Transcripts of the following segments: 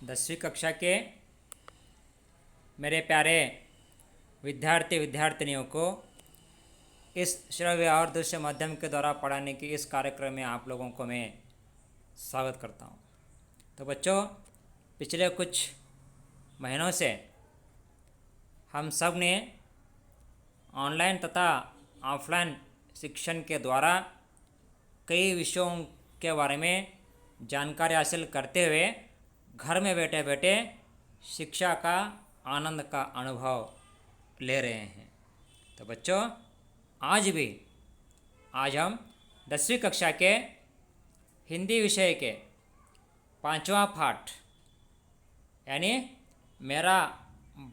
10वीं कक्षा के मेरे प्यारे विद्यार्थी विद्यार्थिनियों को इस श्रव्य और दृश्य माध्यम के द्वारा पढ़ाने की इस कार्यक्रम में आप लोगों को मैं स्वागत करता हूँ। तो बच्चों, पिछले कुछ महीनों से हम सब ने ऑनलाइन तथा ऑफलाइन शिक्षण के द्वारा कई विषयों के बारे में जानकारी हासिल करते हुए घर में बैठे बैठे शिक्षा का आनंद का अनुभव ले रहे हैं। तो बच्चों, आज हम 10वीं कक्षा के हिंदी विषय के 5वां पाठ यानी मेरा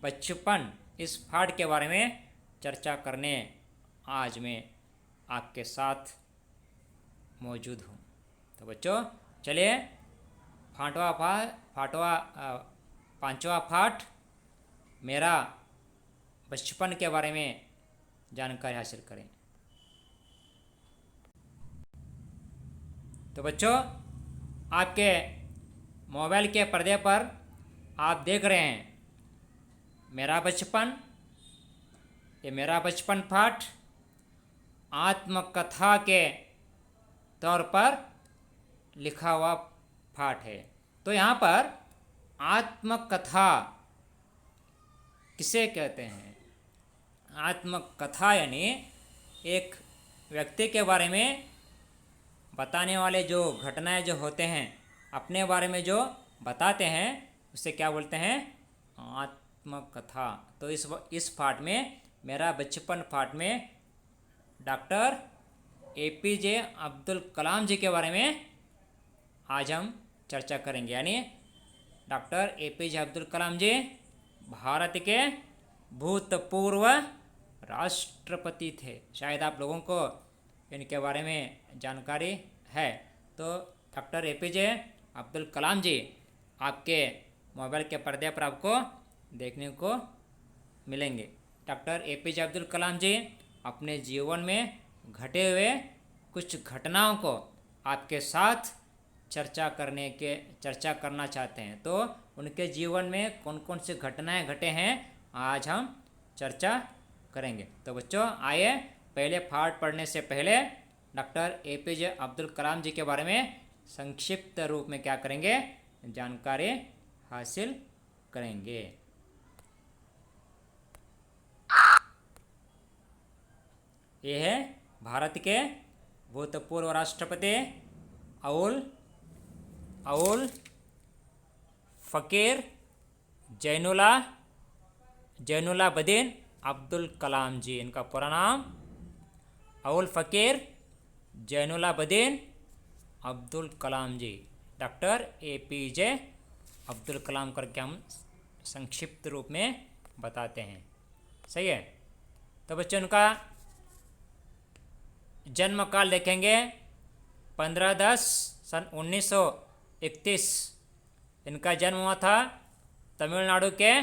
बचपन, इस पाठ के बारे में चर्चा करने आज मैं आपके साथ मौजूद हूँ। तो बच्चों, चलिए 5वां पाठ मेरा बचपन के बारे में जानकारी हासिल करें। तो बच्चों, आपके मोबाइल के पर्दे पर आप देख रहे हैं मेरा बचपन। ये मेरा बचपन पाठ आत्मकथा के तौर पर लिखा हुआ पाठ है। तो यहाँ पर आत्मकथा किसे कहते हैं? आत्मकथा यानी एक व्यक्ति के बारे में बताने वाले जो घटनाएं जो होते हैं, अपने बारे में जो बताते हैं, उसे क्या बोलते हैं? आत्मकथा। तो इस पाठ में, मेरा बचपन पाठ में डॉक्टर APJ अब्दुल कलाम जी के बारे में आज हम चर्चा करेंगे। यानी डॉक्टर APJ अब्दुल कलाम जी भारत के भूतपूर्व राष्ट्रपति थे। शायद आप लोगों को इनके बारे में जानकारी है। तो डॉक्टर APJ अब्दुल कलाम जी आपके मोबाइल के पर्दे पर आपको देखने को मिलेंगे। डॉक्टर APJ अब्दुल कलाम जी अपने जीवन में घटे हुए कुछ घटनाओं को आपके साथ चर्चा करना चाहते हैं। तो उनके जीवन में कौन कौन सी घटनाएं घटे हैं, आज हम चर्चा करेंगे। तो बच्चों, आइए पहले पाठ पढ़ने से पहले डॉक्टर APJ अब्दुल कलाम जी के बारे में संक्षिप्त रूप में क्या करेंगे? जानकारी हासिल करेंगे। ये है भारत के भूतपूर्व राष्ट्रपति अवुल फकीर जैनुलाब्दीन अब्दुल कलाम जी। इनका पूरा नाम अवुल फकीर जैनुलाब्दीन अब्दुल कलाम जी, डॉक्टर APJ अब्दुल कलाम करके हम संक्षिप्त रूप में बताते हैं। सही है। तो बच्चों, उनका जन्म काल देखेंगे 15/10 सन 1931 इनका जन्म हुआ था तमिलनाडु के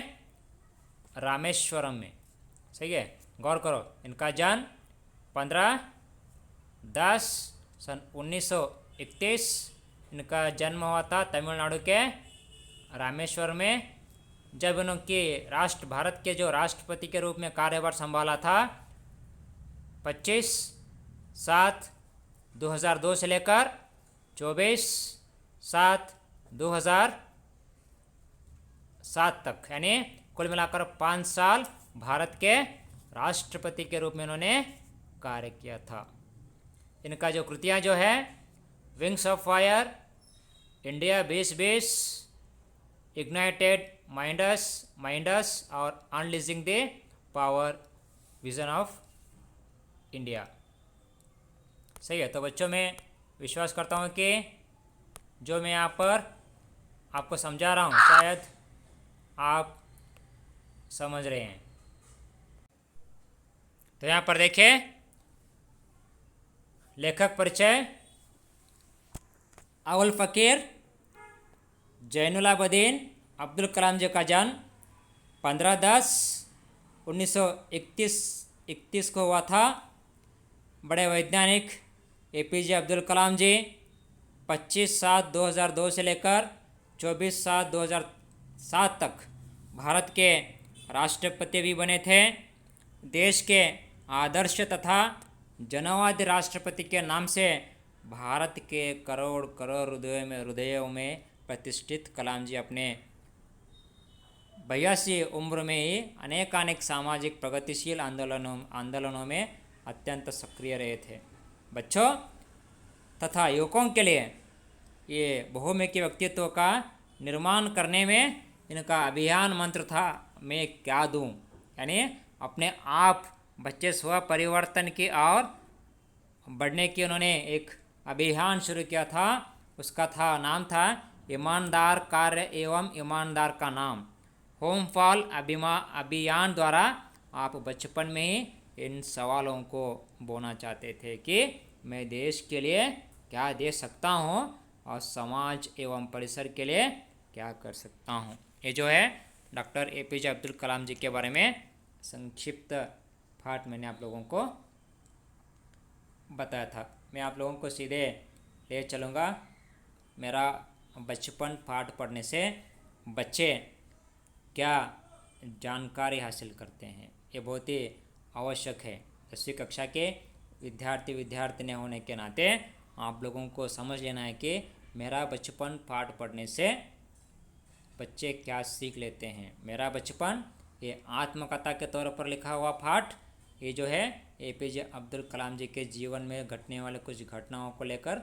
रामेश्वरम में। सही है, गौर करो। इनका जन्म 15/10 सन 1931 इनका जन्म हुआ था तमिलनाडु के रामेश्वर में। जब उनकी भारत के जो राष्ट्रपति के रूप में कार्यभार संभाला था 25/7/2002 से लेकर 24/7/2007 तक, यानी कुल मिलाकर 5 साल भारत के राष्ट्रपति के रूप में इन्होंने कार्य किया था। इनका जो कृतियाँ जो है wings of fire, India 2020, ignited minds और unleashing the power vision of India. सही है। तो बच्चों, मैं विश्वास करता हूँ कि जो मैं यहाँ पर आपको समझा रहा हूँ शायद आप समझ रहे हैं। तो यहाँ पर देखिए, लेखक परिचय। अवुल फकीर जैनुलाब्दीन अब्दुल कलाम जी का जन्म 15/10/1931 को हुआ था। बड़े वैज्ञानिक APJ अब्दुल कलाम जी 25/7/2002 से लेकर 24/7/2007 तक भारत के राष्ट्रपति भी बने थे। देश के आदर्श तथा जनवादी राष्ट्रपति के नाम से भारत के करोड़ करोड़ हृदयों में प्रतिष्ठित कलाम जी अपने 82 उम्र में ही अनेकानेक सामाजिक प्रगतिशील आंदोलनों में अत्यंत सक्रिय रहे थे। बच्चों तथा युवकों के लिए ये बहुमुखी व्यक्तित्व का निर्माण करने में इनका अभियान मंत्र था, मैं क्या दूं, यानी अपने आप बच्चे स्व परिवर्तन की और बढ़ने की उन्होंने एक अभियान शुरू किया था। उसका नाम था ईमानदार कार्य एवं ईमानदार का नाम। होम फॉल अभियान द्वारा आप बचपन में ही इन सवालों को बोलना चाहते थे कि मैं देश के लिए क्या दे सकता हूँ और समाज एवं परिसर के लिए क्या कर सकता हूँ। ये जो है डॉक्टर APJ अब्दुल कलाम जी के बारे में संक्षिप्त पाठ मैंने आप लोगों को बताया था। मैं आप लोगों को सीधे ले चलूँगा। मेरा बचपन पाठ पढ़ने से बच्चे क्या जानकारी हासिल करते हैं, ये बहुत ही आवश्यक है। 10वीं कक्षा के विद्यार्थी होने के नाते आप लोगों को समझ लेना है कि मेरा बचपन पाठ पढ़ने से बच्चे क्या सीख लेते हैं। मेरा बचपन ये आत्मकथा के तौर पर लिखा हुआ पाठ, ये जो है APJ अब्दुल कलाम जी के जीवन में घटने वाले कुछ घटनाओं को लेकर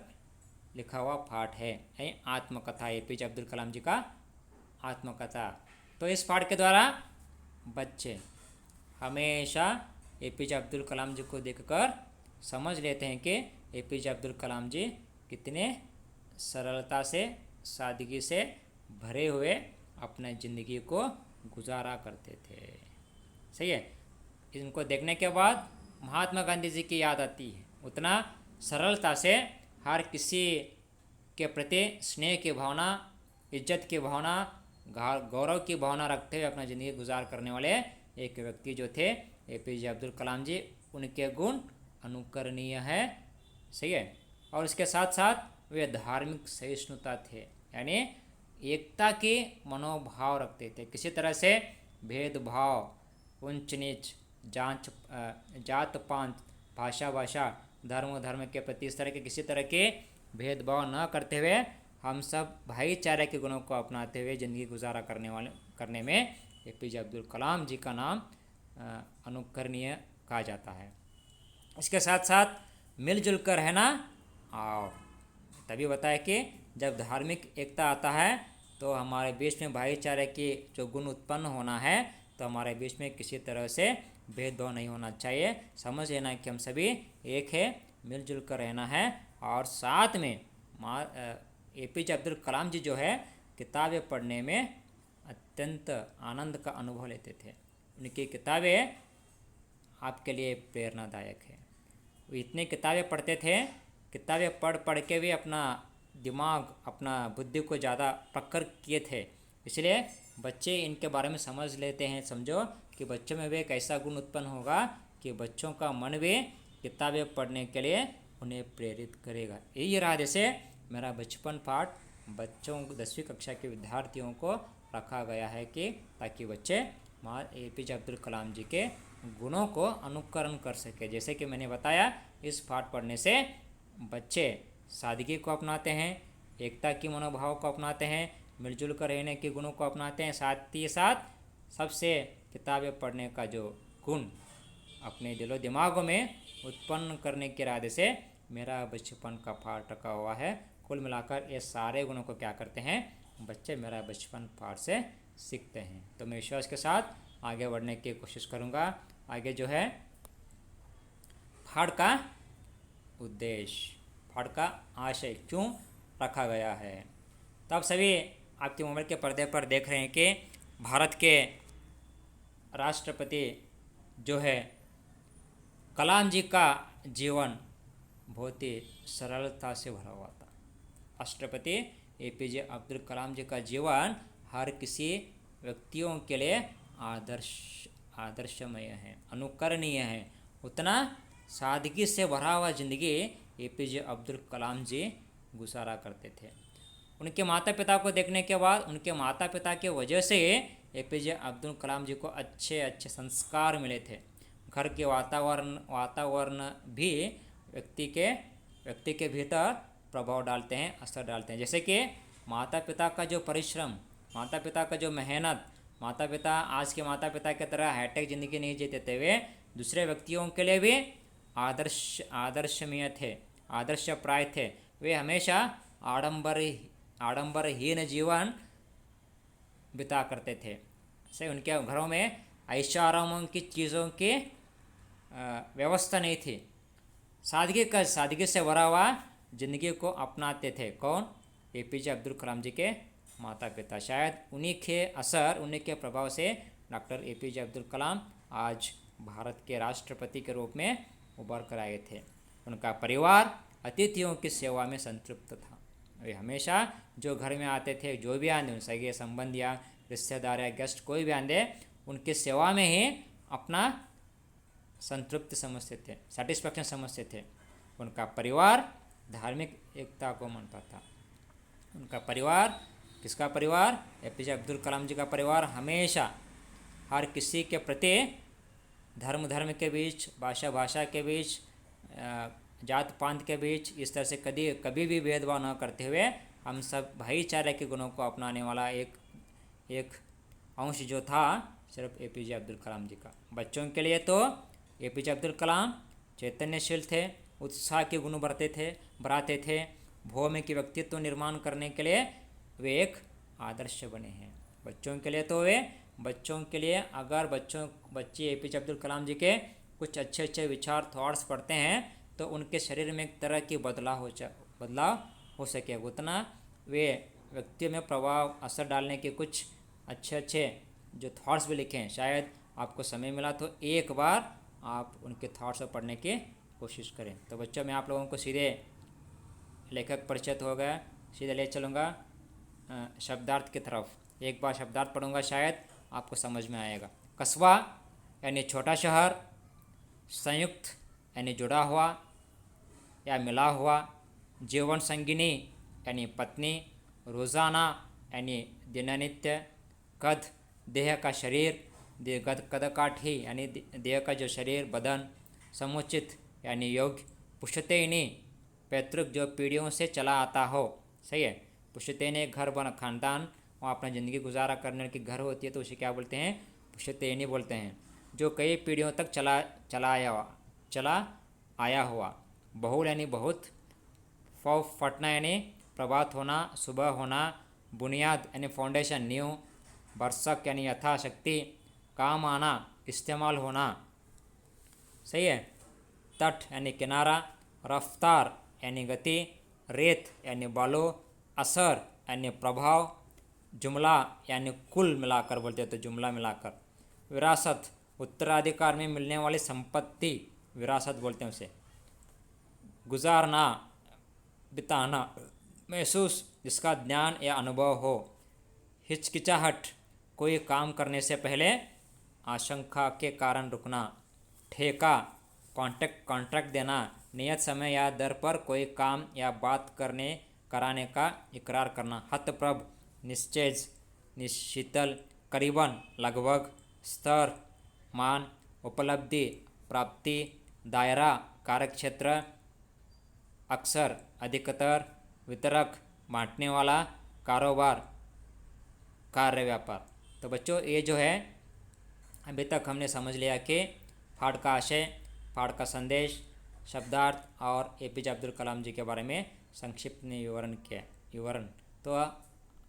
लिखा हुआ पाठ है। आत्मकथा, APJ अब्दुल कलाम जी का आत्मकथा। तो इस पाठ के द्वारा बच्चे हमेशा APJ अब्दुल कलाम जी को देखकर समझ लेते हैं कि APJ अब्दुल कलाम जी कितने सरलता से, सादगी से भरे हुए अपने ज़िंदगी को गुजारा करते थे। सही है। इनको देखने के बाद महात्मा गांधी जी की याद आती है। उतना सरलता से हर किसी के प्रति स्नेह की भावना, इज्जत की भावना, गौरव की भावना रखते हुए अपना ज़िंदगी गुजार करने वाले एक व्यक्ति जो थे APJ अब्दुल कलाम जी, उनके गुण अनुकरणीय है। सही है। और इसके साथ साथ वे धार्मिक सहिष्णुता थे, यानी एकता के मनोभाव रखते थे। किसी तरह से भेदभाव, ऊंच नीच, जात पात, भाषा धर्म के प्रति इस तरह के किसी तरह के भेदभाव न करते हुए हम सब भाईचारे के गुणों को अपनाते हुए ज़िंदगी गुजारा करने में APJ अब्दुल कलाम जी का नाम अनुकरणीय कहा जाता है। इसके साथ साथ मिलजुल कर रहना, और तभी बताया कि जब धार्मिक एकता आता है तो हमारे बीच में भाईचारे की जो गुण उत्पन्न होना है, तो हमारे बीच में किसी तरह से भेदभाव नहीं होना चाहिए। समझ लेना कि हम सभी एक है, मिलजुल कर रहना है। और साथ में APJ अब्दुल कलाम जी जो है किताबें पढ़ने में अत्यंत आनंद का अनुभव लेते थे। उनकी किताबें आपके लिए प्रेरणादायक है। वो इतनी किताबें पढ़ते थे, किताबें पढ़ के भी अपना दिमाग, अपना बुद्धि को ज़्यादा प्रखर किए थे। इसलिए बच्चे इनके बारे में समझ लेते हैं। समझो कि बच्चों में भी एक ऐसा गुण उत्पन्न होगा कि बच्चों का मन भी किताबें पढ़ने के लिए उन्हें प्रेरित करेगा। यही रहा जैसे मेरा बचपन पाठ बच्चों 10वीं कक्षा के विद्यार्थियों को रखा गया है कि ताकि बच्चे APJ अब्दुल कलाम जी के गुणों को अनुकरण कर सके। जैसे कि मैंने बताया, इस पाठ पढ़ने से बच्चे सादगी को अपनाते हैं, एकता की मनोभाव को अपनाते हैं, मिलजुल कर रहने के गुणों को अपनाते हैं। साथ ही साथ सबसे किताबें पढ़ने का जो गुण अपने दिलो दिमागों में उत्पन्न करने के इरादे से मेरा बचपन का पाठ रखा हुआ है। कुल मिलाकर ये सारे गुणों को क्या करते हैं, बच्चे मेरा बचपन पाठ से सीखते हैं। तो मैं विश्वास के साथ आगे बढ़ने की कोशिश करूँगा। आगे जो है पाठ का उद्देश्य, पाठ का आशय क्यों रखा गया है। तो आप सभी आपके मोबाइल के पर्दे पर देख रहे हैं कि भारत के राष्ट्रपति जो है कलाम जी का जीवन बहुत ही सरलता से भरा हुआ था। राष्ट्रपति APJ अब्दुल कलाम जी का जीवन हर किसी व्यक्तियों के लिए आदर्शमय है, अनुकरणीय है। उतना सादगी से भरा हुआ ज़िंदगी APJ अब्दुल कलाम जी गुजारा करते थे। उनके माता पिता को देखने के बाद उनके माता पिता के वजह से एपीजे अब्दुल कलाम जी को अच्छे अच्छे संस्कार मिले थे। घर के वातावरण भी व्यक्ति के भीतर प्रभाव डालते हैं, असर डालते हैं। जैसे कि माता पिता का जो परिश्रम, माता पिता का जो मेहनत, माता पिता आज के माता पिता की तरह हाईटेक ज़िंदगी नहीं जीते थे, वे दूसरे व्यक्तियों के लिए भी आदर्शनीय थे, आदर्शप्राय थे। वे हमेशा आडंबरहीन जीवन बिता करते थे। से उनके घरों में ऐशारामों की चीज़ों की व्यवस्था नहीं थी। सादगी से भरा हुआ ज़िंदगी को अपनाते थे। कौन? एपीजे अब्दुल कलाम जी के माता पिता। शायद उन्हीं के प्रभाव से डॉक्टर एपीजे अब्दुल कलाम आज भारत के राष्ट्रपति के रूप में उभर कर आए थे। उनका परिवार अतिथियों की सेवा में संतृप्त था। वे हमेशा जो घर में आते थे, जो भी आंदे, सगे संबंध या रिश्तेदार या गेस्ट कोई भी आंदे, उनकी सेवा में ही अपना संतृप्ति समझते थे, सेटिस्फैक्शन समझते थे। उनका परिवार धार्मिक एकता को मानता था। उनका परिवार, किसका परिवार? एपीजे अब्दुल कलाम जी का परिवार हमेशा हर किसी के प्रति धर्म के बीच, भाषा के बीच, जात पात के बीच इस तरह से कभी भी भेदभाव न करते हुए हम सब भाईचारे के गुणों को अपनाने वाला एक अंश जो था सिर्फ एपीजे अब्दुल कलाम जी का। बच्चों के लिए तो एपीजे अब्दुल कलाम चैतन्यशील थे, उत्साह के गुण बढ़ाते थे। भूमि की व्यक्तित्व निर्माण करने के लिए वे एक आदर्श बने हैं। बच्चों के लिए अगर बच्चे एपीजे अब्दुल कलाम जी के कुछ अच्छे विचार, थॉट्स पढ़ते हैं तो उनके शरीर में एक तरह की बदलाव हो सके। उतना वे व्यक्ति में प्रभाव, असर डालने के कुछ अच्छे जो थॉट्स भी लिखे हैं। शायद आपको समय मिला तो एक बार आप उनके थॉट्स को पढ़ने की कोशिश करें। तो बच्चों, मैं आप लोगों को सीधे लेखक परिचित हो गया, सीधे ले चलूँगा शब्दार्थ की तरफ। एक बार शब्दार्थ पढ़ूँगा, शायद आपको समझ में आएगा। कस्बा यानी छोटा शहर, संयुक्त यानी जुड़ा हुआ या मिला हुआ, जीवन संगिनी यानी पत्नी, रोज़ाना यानी दिननित्य, कद देह का शरीर, कदकाठी यानी देह का जो शरीर, बदन, समुचित यानी योग्य, पुश्तैनी पैतृक जो पीढ़ियों से चला आता हो। सही है। पुश्तैनी घर बना खानदान, वहाँ अपना ज़िंदगी गुजारा करने की घर होती है तो उसे क्या बोलते हैं? पुश्तैनी बोलते हैं। जो कई पीढ़ियों तक चला आया हुआ। बहुल यानी बहुत, फटना यानी प्रभात होना, सुबह होना, बुनियाद यानी फाउंडेशन, नींव, बरसक यानी यथाशक्ति, काम आना, इस्तेमाल होना। सही है। तट यानी किनारा, रफ्तार यानी गति, रेत यानी बालू, असर यानी प्रभाव, जुमला यानी कुल मिलाकर बोलते हैं तो जुमला मिलाकर, विरासत उत्तराधिकार में मिलने वाली संपत्ति, विरासत बोलते हैं उसे, गुजारना बिताना, महसूस जिसका ज्ञान या अनुभव हो, हिचकिचाहट कोई काम करने से पहले आशंका के कारण रुकना, ठेका कॉन्ट्रैक्ट देना, नियत समय या दर पर कोई काम या बात कराने का इकरार करना, हतप्रभ निश्चेज, निश्चितल, करीबन लगभग, स्तर मान, उपलब्धि प्राप्ति, दायरा कार्यक्षेत्र, अक्सर अधिकतर, वितरक बांटने वाला, कारोबार कार्य व्यापार। तो बच्चों, ये जो है अभी तक हमने समझ लिया कि पाठ का आशय, पाठ का संदेश, शब्दार्थ और एपीजे अब्दुल कलाम जी के बारे में संक्षिप्त में विवरण। तो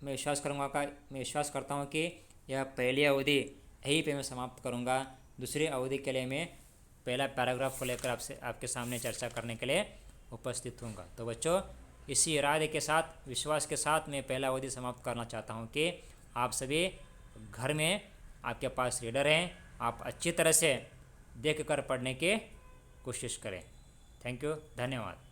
मैं विश्वास करता हूँ कि यह पहली अवधि यहीं पे मैं समाप्त करूँगा। दूसरी अवधि के लिए मैं पहला पैराग्राफ को लेकर आपके सामने चर्चा करने के लिए उपस्थित हूँगा। तो बच्चों, इसी इरादे के साथ, विश्वास के साथ मैं पहला अवधि समाप्त करना चाहता हूँ कि आप सभी घर में आपके पास रीडर हैं, आप अच्छी तरह से देख कर पढ़ने की कोशिश करें। थैंक यू, धन्यवाद।